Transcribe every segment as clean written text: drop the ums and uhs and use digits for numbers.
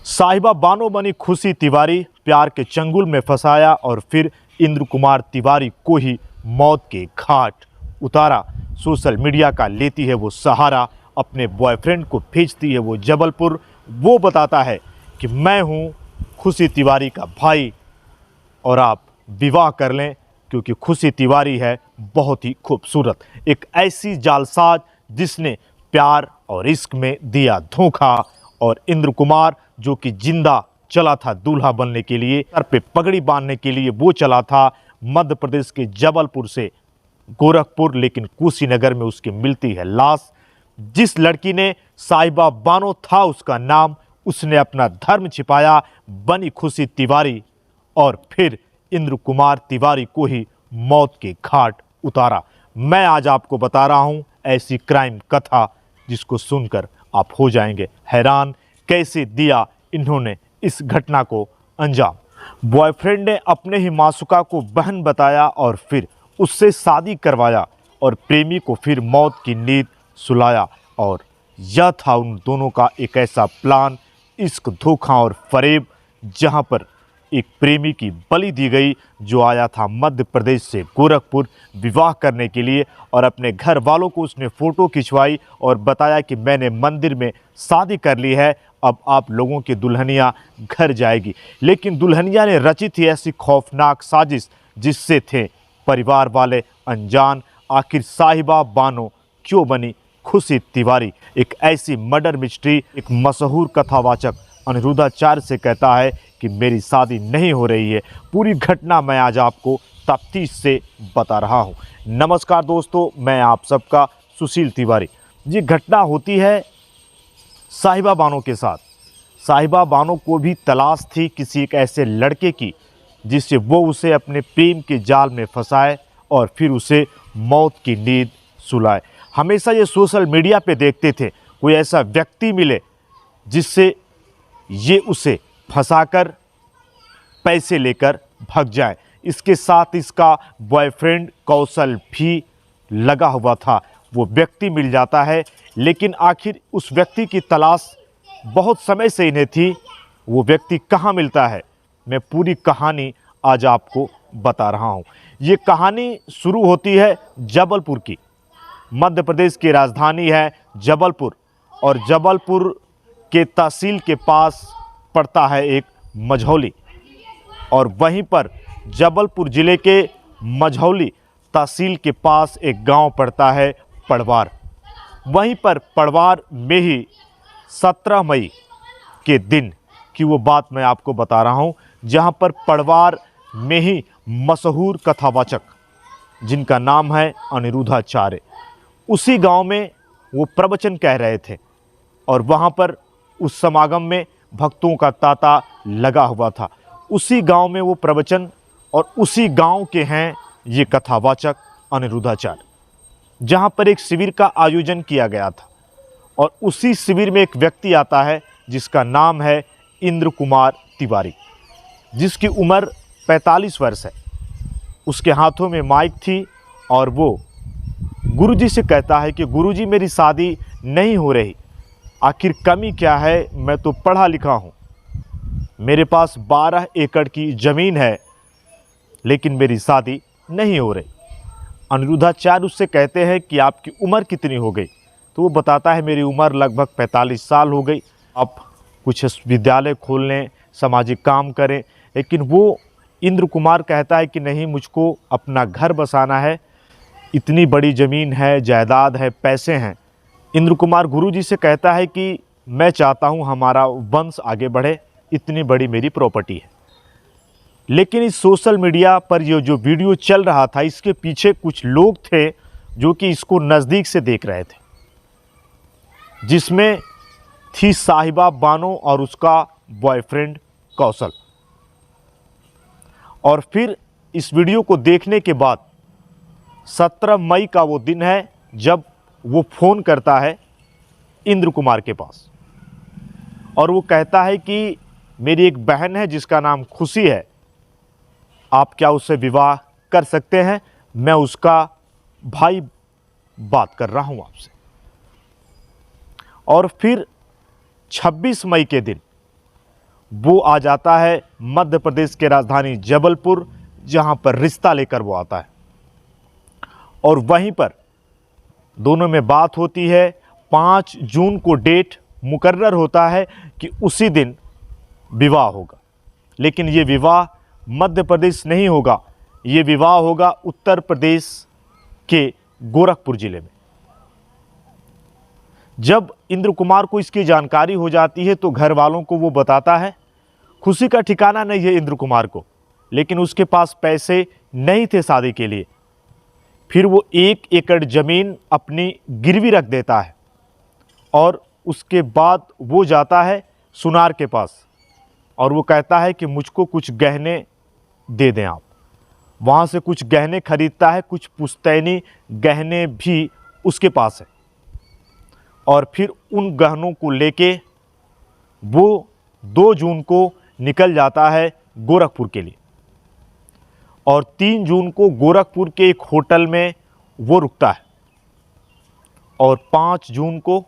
साहिबा बानो बनी खुशी तिवारी, प्यार के चंगुल में फंसाया और फिर इंद्र कुमार तिवारी को ही मौत के घाट उतारा। सोशल मीडिया का लेती है वो सहारा, अपने बॉयफ्रेंड को भेजती है वो जबलपुर। वो बताता है कि मैं हूँ खुशी तिवारी का भाई और आप विवाह कर लें, क्योंकि खुशी तिवारी है बहुत ही खूबसूरत। एक ऐसी जालसाज जिसने प्यार और इश्क में दिया धोखा, और इंद्र कुमार जो कि जिंदा चला था दूल्हा बनने के लिए, सर पे पगड़ी बांधने के लिए वो चला था मध्य प्रदेश के जबलपुर से गोरखपुर, लेकिन कुशीनगर में उसकी मिलती है लाश। जिस लड़की ने साहिबा बानो था उसका नाम, उसने अपना धर्म छिपाया, बनी खुशी तिवारी और फिर इंद्र कुमार तिवारी को ही मौत के घाट उतारा। मैं आज आपको बता रहा हूं ऐसी क्राइम कथा जिसको सुनकर आप हो जाएंगे हैरान, कैसे दिया इन्होंने इस घटना को अंजाम। बॉयफ्रेंड ने अपने ही मासूका को बहन बताया और फिर उससे शादी करवाया और प्रेमी को फिर मौत की नींद सुलाया। और यह था उन दोनों का एक ऐसा प्लान, इश्क, धोखा और फरेब, जहां पर एक प्रेमी की बलि दी गई जो आया था मध्य प्रदेश से गोरखपुर विवाह करने के लिए, और अपने घर वालों को उसने फ़ोटो खिंचवाई और बताया कि मैंने मंदिर में शादी कर ली है, अब आप लोगों की दुल्हनिया घर जाएगी। लेकिन दुल्हनिया ने रची थी ऐसी खौफनाक साजिश जिससे थे परिवार वाले अनजान। आखिर साहिबा बानो क्यों बनी खुशी तिवारी? एक ऐसी मर्डर मिस्ट्री। एक मशहूर कथावाचक अनिरुद्धाचार्य से कहता है कि मेरी शादी नहीं हो रही है। पूरी घटना मैं आज आपको तफ्तीश से बता रहा हूं। नमस्कार दोस्तों, मैं आप सबका सुशील तिवारी। ये घटना होती है साहिबा बानो के साथ। साहिबा बानो को भी तलाश थी किसी एक ऐसे लड़के की जिससे वो उसे अपने प्रेम के जाल में फंसाए और फिर उसे मौत की नींद सुलाए। हमेशा ये सोशल मीडिया पे देखते थे कोई ऐसा व्यक्ति मिले जिससे ये उसे फंसाकर पैसे लेकर भाग जाए। इसके साथ इसका बॉयफ्रेंड कौशल भी लगा हुआ था। वो व्यक्ति मिल जाता है, लेकिन आखिर उस व्यक्ति की तलाश बहुत समय से इन्हें थी। वो व्यक्ति कहाँ मिलता है, मैं पूरी कहानी आज आपको बता रहा हूँ। ये कहानी शुरू होती है जबलपुर की। मध्य प्रदेश की राजधानी है जबलपुर, और जबलपुर के तहसील के पास पड़ता है एक मझौली, और वहीं पर जबलपुर ज़िले के मझौली तहसील के पास एक गांव पड़ता है पड़वार। वहीं पर पड़वार में ही 17 मई के दिन की वो बात मैं आपको बता रहा हूं, जहां पर पड़वार में ही मशहूर कथावाचक जिनका नाम है अनिरुद्धाचार्य, उसी गांव में वो प्रवचन कह रहे थे, और वहां पर उस समागम में भक्तों का तांता लगा हुआ था। उसी गांव में वो प्रवचन, और उसी गांव के हैं ये कथावाचक अनिरुद्धाचार्य, जहां पर एक शिविर का आयोजन किया गया था। और उसी शिविर में एक व्यक्ति आता है जिसका नाम है इंद्र कुमार तिवारी, जिसकी उम्र 45 वर्ष है। उसके हाथों में माइक थी और वो गुरुजी से कहता है कि गुरुजी मेरी शादी नहीं हो रही, आखिर कमी क्या है? मैं तो पढ़ा लिखा हूँ, मेरे पास 12 एकड़ की ज़मीन है, लेकिन मेरी शादी नहीं हो रही। अनिरुद्धाचार्य उससे कहते हैं कि आपकी उम्र कितनी हो गई? तो वो बताता है मेरी उम्र लगभग 45 साल हो गई, आप कुछ विद्यालय खोल लें, सामाजिक काम करें। लेकिन वो इंद्र कुमार कहता है कि नहीं, मुझको अपना घर बसाना है, इतनी बड़ी ज़मीन है, जायदाद है, पैसे हैं। इंद्र कुमार गुरुजी से कहता है कि मैं चाहता हूं हमारा वंश आगे बढ़े, इतनी बड़ी मेरी प्रॉपर्टी है। लेकिन इस सोशल मीडिया पर ये जो वीडियो चल रहा था, इसके पीछे कुछ लोग थे जो कि इसको नज़दीक से देख रहे थे, जिसमें थी साहिबा बानो और उसका बॉयफ्रेंड कौशल। और फिर इस वीडियो को देखने के बाद 17 मई का वो दिन है जब वो फ़ोन करता है इंद्र कुमार के पास, और वो कहता है कि मेरी एक बहन है जिसका नाम खुशी है, आप क्या उससे विवाह कर सकते हैं? मैं उसका भाई बात कर रहा हूं आपसे। और फिर 26 मई के दिन वो आ जाता है मध्य प्रदेश के राजधानी जबलपुर, जहां पर रिश्ता लेकर वो आता है और वहीं पर दोनों में बात होती है। 5 जून को डेट मुकर्रर होता है कि उसी दिन विवाह होगा, लेकिन ये विवाह मध्य प्रदेश नहीं होगा, ये विवाह होगा उत्तर प्रदेश के गोरखपुर जिले में। जब इंद्र कुमार को इसकी जानकारी हो जाती है तो घर वालों को वो बताता है। खुशी का ठिकाना नहीं है इंद्र कुमार को, लेकिन उसके पास पैसे नहीं थे शादी के लिए। फिर वो 1 एकड़ ज़मीन अपनी गिरवी रख देता है और उसके बाद वो जाता है सुनार के पास और वो कहता है कि मुझको कुछ गहने दे दें आप। वहाँ से कुछ गहने खरीदता है, कुछ पुश्तैनी गहने भी उसके पास है और फिर उन गहनों को लेके वो 2 जून को निकल जाता है गोरखपुर के लिए और 3 जून को गोरखपुर के एक होटल में वो रुकता है और 5 जून को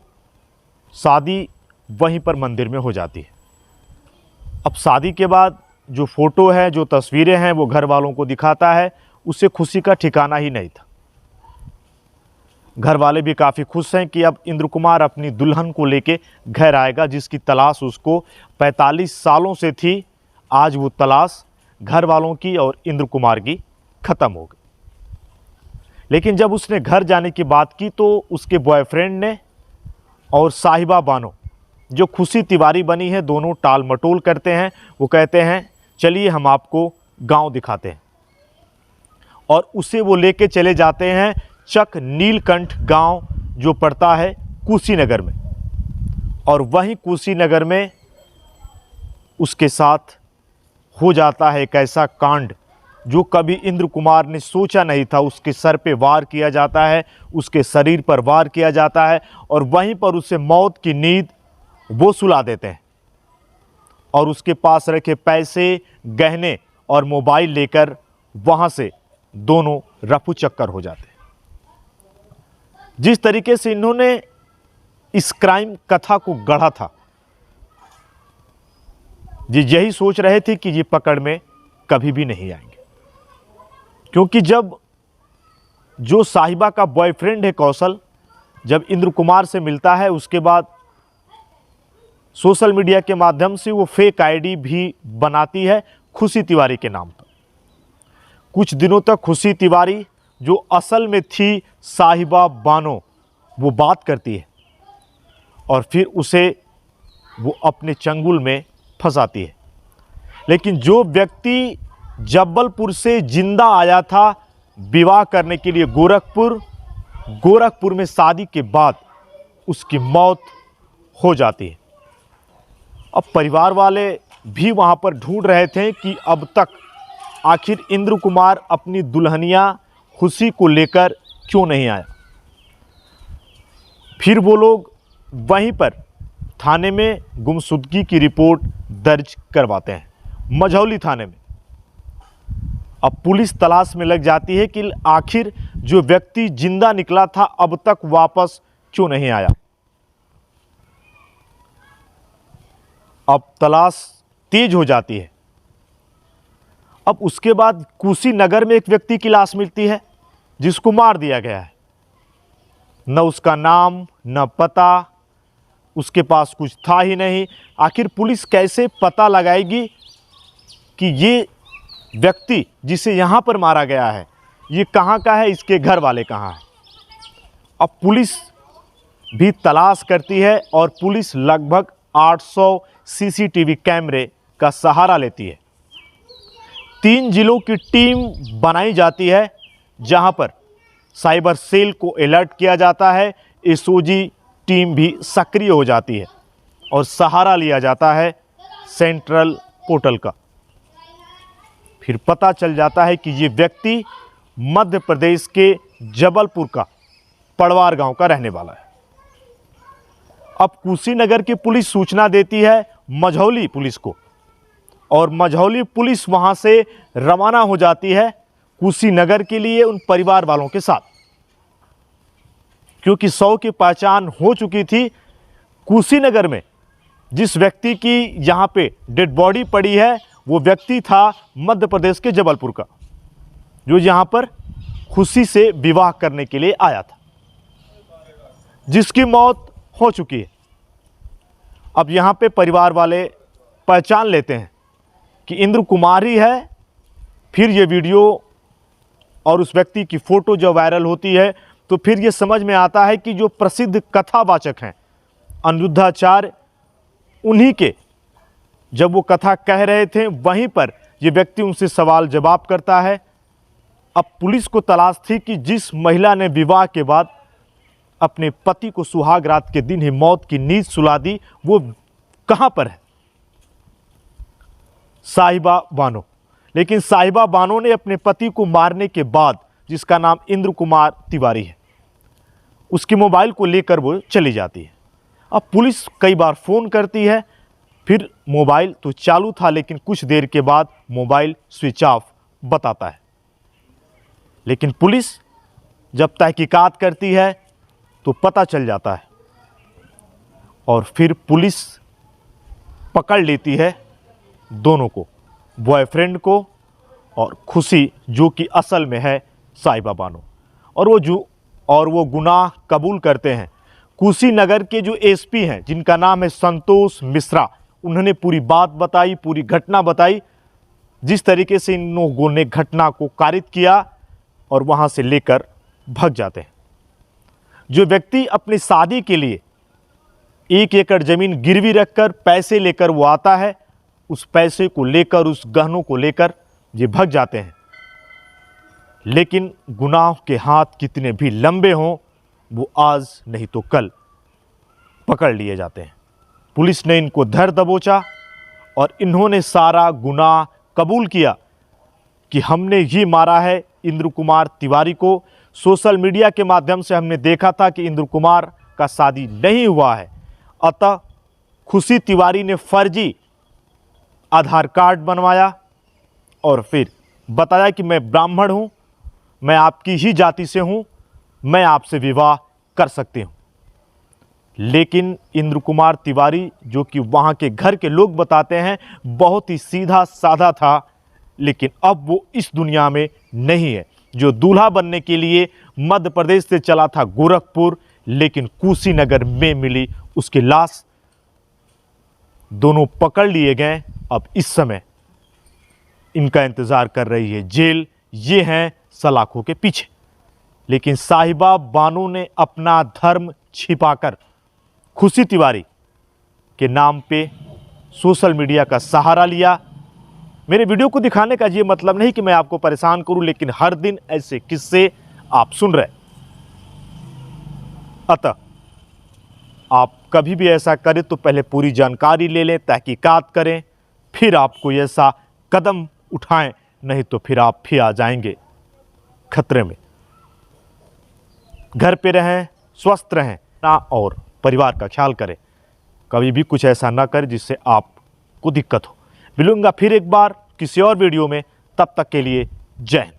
शादी वहीं पर मंदिर में हो जाती है। अब शादी के बाद जो फ़ोटो है, जो तस्वीरें हैं, वो घर वालों को दिखाता है। उससे खुशी का ठिकाना ही नहीं था। घर वाले भी काफ़ी खुश हैं कि अब इंद्र कुमार अपनी दुल्हन को लेके घर आएगा, जिसकी तलाश उसको 45 सालों से थी। आज वो तलाश घर वालों की और इंद्र कुमार की ख़त्म हो गई। लेकिन जब उसने घर जाने की बात की तो उसके बॉयफ्रेंड ने और साहिबा बानो, जो खुशी तिवारी बनी है, दोनों टाल मटोल करते हैं। वो कहते हैं चलिए हम आपको गांव दिखाते हैं और उसे वो लेके चले जाते हैं चक नीलकंठ गांव, जो पड़ता है कुशीनगर में। और वहीं कुशीनगर में उसके साथ हो जाता है एक ऐसा कांड जो कभी इंद्र कुमार ने सोचा नहीं था। उसके सर पे वार किया जाता है, उसके शरीर पर वार किया जाता है और वहीं पर उसे मौत की नींद वो सुला देते हैं और उसके पास रखे पैसे, गहने और मोबाइल लेकर वहाँ से दोनों रफू चक्कर हो जाते हैं। जिस तरीके से इन्होंने इस क्राइम कथा को गढ़ा था, ये यही सोच रहे थे कि ये पकड़ में कभी भी नहीं आएंगे, क्योंकि जब जो साहिबा का बॉयफ्रेंड है कौशल, जब इंद्र कुमार से मिलता है, उसके बाद सोशल मीडिया के माध्यम से वो फेक आईडी भी बनाती है खुशी तिवारी के नाम पर। कुछ दिनों तक खुशी तिवारी, जो असल में थी साहिबा बानो, वो बात करती है और फिर उसे वो अपने चंगुल में फंसाती है। लेकिन जो व्यक्ति जबलपुर से जिंदा आया था विवाह करने के लिए गोरखपुर में शादी के बाद उसकी मौत हो जाती है। अब परिवार वाले भी वहाँ पर ढूंढ रहे थे कि अब तक आखिर इंद्र कुमार अपनी दुल्हनिया खुशी को लेकर क्यों नहीं आया। फिर वो लोग वहीं पर थाने में गुमशुदगी की रिपोर्ट दर्ज करवाते हैं, मझौली थाने में। अब पुलिस तलाश में लग जाती है कि आखिर जो व्यक्ति जिंदा निकला था अब तक वापस क्यों नहीं आया। अब तलाश तेज हो जाती है। अब उसके बाद कुशीनगर में एक व्यक्ति की लाश मिलती है जिसको मार दिया गया है। न उसका नाम न पता, उसके पास कुछ था ही नहीं। आखिर पुलिस कैसे पता लगाएगी कि ये व्यक्ति जिसे यहाँ पर मारा गया है ये कहाँ का है, इसके घर वाले कहाँ हैं। अब पुलिस भी तलाश करती है और पुलिस लगभग 800 सीसीटीवी कैमरे का सहारा लेती है। 3 जिलों की टीम बनाई जाती है जहां पर साइबर सेल को अलर्ट किया जाता है, एसओजी टीम भी सक्रिय हो जाती है और सहारा लिया जाता है सेंट्रल पोर्टल का। फिर पता चल जाता है कि ये व्यक्ति मध्य प्रदेश के जबलपुर का पड़वार गांव का रहने वाला है। अब कुशीनगर की पुलिस सूचना देती है मझौली पुलिस को और मझौली पुलिस वहां से रवाना हो जाती है कुशीनगर के लिए उन परिवार वालों के साथ, क्योंकि 100 की पहचान हो चुकी थी। कुशीनगर में जिस व्यक्ति की यहाँ पे डेड बॉडी पड़ी है वो व्यक्ति था मध्य प्रदेश के जबलपुर का, जो यहाँ पर खुशी से विवाह करने के लिए आया था, जिसकी मौत हो चुकी है। अब यहाँ पे परिवार वाले पहचान लेते हैं कि इंद्र कुमार ही है। फिर ये वीडियो और उस व्यक्ति की फ़ोटो जब वायरल होती है तो फिर ये समझ में आता है कि जो प्रसिद्ध कथावाचक हैं अनिरुद्धाचार्य, उन्हीं के जब वो कथा कह रहे थे वहीं पर ये व्यक्ति उनसे सवाल जवाब करता है। अब पुलिस को तलाश थी कि जिस महिला ने विवाह के बाद अपने पति को सुहाग रात के दिन ही मौत की नींद सुला दी, वो कहां पर है? साहिबा बानो। लेकिन साहिबा बानो ने अपने पति को मारने के बाद, जिसका नाम इंद्र कुमार तिवारी है, उसके मोबाइल को लेकर वो चली जाती है। अब पुलिस कई बार फ़ोन करती है, फिर मोबाइल तो चालू था लेकिन कुछ देर के बाद मोबाइल स्विच ऑफ बताता है। लेकिन पुलिस जब तहकीकात करती है तो पता चल जाता है और फिर पुलिस पकड़ लेती है दोनों को, बॉयफ्रेंड को और खुशी, जो कि असल में है साहिबा बानो। और वो गुनाह कबूल करते हैं। कुशीनगर के जो एसपी हैं, जिनका नाम है संतोष मिश्रा, उन्होंने पूरी बात बताई, पूरी घटना बताई, जिस तरीके से इन लोगों ने घटना को कारित किया और वहाँ से लेकर भाग जाते हैं। जो व्यक्ति अपनी शादी के लिए 1 एकड़ ज़मीन गिरवी रखकर पैसे लेकर वो आता है, उस पैसे को लेकर, उस गहनों को लेकर ये भाग जाते हैं। लेकिन गुनाह के हाथ कितने भी लंबे हों, वो आज नहीं तो कल पकड़ लिए जाते हैं। पुलिस ने इनको धर दबोचा और इन्होंने सारा गुनाह कबूल किया कि हमने ये मारा है इंद्र कुमार तिवारी को। सोशल मीडिया के माध्यम से हमने देखा था कि इंद्र कुमार का शादी नहीं हुआ है, अतः खुशी तिवारी ने फर्जी आधार कार्ड बनवाया और फिर बताया कि मैं ब्राह्मण हूँ, मैं आपकी ही जाति से हूँ, मैं आपसे विवाह कर सकती हूँ। लेकिन इंद्र कुमार तिवारी, जो कि वहाँ के घर के लोग बताते हैं, बहुत ही सीधा साधा था, लेकिन अब वो इस दुनिया में नहीं है। जो दूल्हा बनने के लिए मध्य प्रदेश से चला था गोरखपुर, लेकिन कुशीनगर में मिली उसकी लाश। दोनों पकड़ लिए गए। अब इस समय इनका इंतज़ार कर रही है जेल। ये हैं सलाखों के पीछे। लेकिन साहिबा बानो ने अपना धर्म छिपाकर खुशी तिवारी के नाम पे सोशल मीडिया का सहारा लिया। मेरे वीडियो को दिखाने का ये मतलब नहीं कि मैं आपको परेशान करूं, लेकिन हर दिन ऐसे किस्से आप सुन रहे। अतः आप कभी भी ऐसा करें तो पहले पूरी जानकारी ले लें, तहकीकात करें, फिर आप कोई ऐसा कदम उठाएं, नहीं तो फिर आप फिर आ जाएंगे खतरे में। घर पे रहें, स्वस्थ रहें ना, और परिवार का ख्याल करें। कभी भी कुछ ऐसा ना करें जिससे आपको दिक्कत हो। मिलूंगा फिर एक बार किसी और वीडियो में, तब तक के लिए जय हिंद।